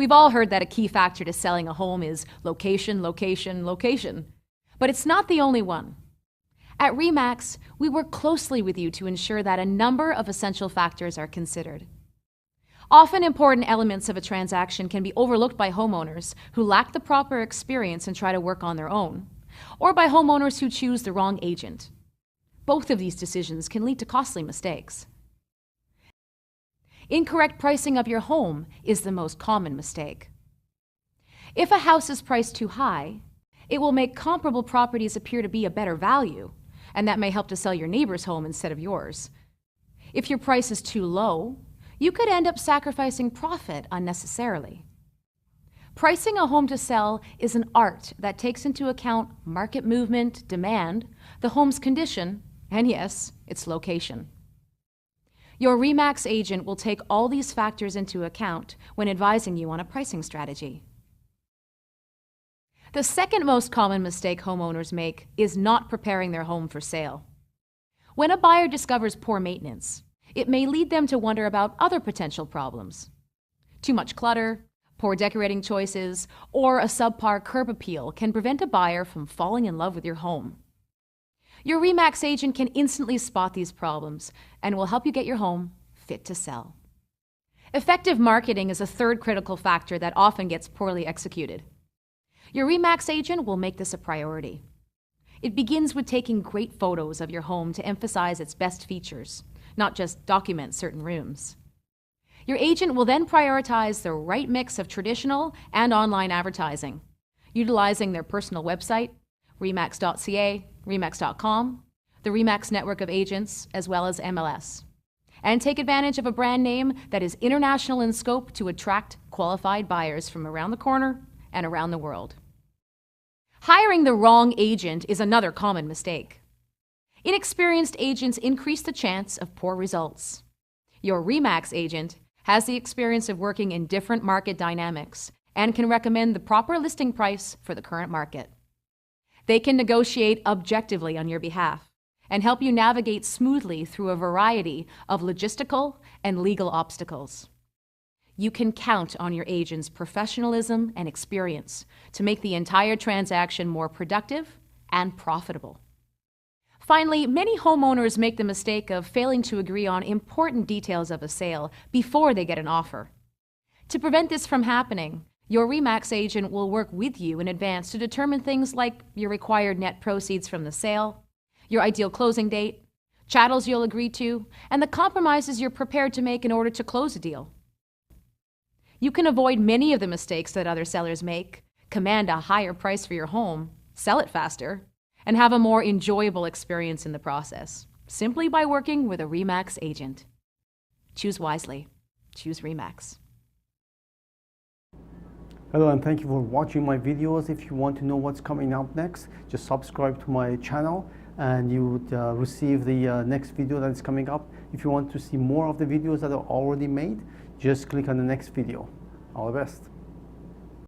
We've all heard that a key factor to selling a home is location, location, location. But it's not the only one. At RE/MAX, we work closely with you to ensure that a number of essential factors are considered. Often important elements of a transaction can be overlooked by homeowners who lack the proper experience and try to work on their own, or by homeowners who choose the wrong agent. Both of these decisions can lead to costly mistakes. Incorrect pricing of your home is the most common mistake. If a house is priced too high, it will make comparable properties appear to be a better value, and that may help to sell your neighbor's home instead of yours. If your price is too low, you could end up sacrificing profit unnecessarily. Pricing a home to sell is an art that takes into account market movement, demand, the home's condition, and yes, its location. Your RE/MAX agent will take all these factors into account when advising you on a pricing strategy. The second most common mistake homeowners make is not preparing their home for sale. When a buyer discovers poor maintenance, it may lead them to wonder about other potential problems. Too much clutter, poor decorating choices, or a subpar curb appeal can prevent a buyer from falling in love with your home. Your RE/MAX agent can instantly spot these problems and will help you get your home fit to sell. Effective marketing is a third critical factor that often gets poorly executed. Your RE/MAX agent will make this a priority. It begins with taking great photos of your home to emphasize its best features, not just document certain rooms. Your agent will then prioritize the right mix of traditional and online advertising, utilizing their personal website, remax.ca, remax.com, the RE/MAX network of agents, as well as MLS, and take advantage of a brand name that is international in scope to attract qualified buyers from around the corner and around the world. Hiring the wrong agent is another common mistake. Inexperienced agents increase the chance of poor results. Your RE/MAX agent has the experience of working in different market dynamics and can recommend the proper listing price for the current market. They can negotiate objectively on your behalf and help you navigate smoothly through a variety of logistical and legal obstacles. You can count on your agent's professionalism and experience to make the entire transaction more productive and profitable. Finally, many homeowners make the mistake of failing to agree on important details of a sale before they get an offer. To prevent this from happening, your RE/MAX agent will work with you in advance to determine things like your required net proceeds from the sale, your ideal closing date, chattels you'll agree to, and the compromises you're prepared to make in order to close a deal. You can avoid many of the mistakes that other sellers make, command a higher price for your home, sell it faster, and have a more enjoyable experience in the process, simply by working with a RE/MAX agent. Choose wisely. Choose RE/MAX. Hello and thank you for watching my videos. If you want to know what's coming up next, just subscribe to my channel and you would receive the next video that is coming up. If you want to see more of the videos that are already made, just click on the next video. All the best.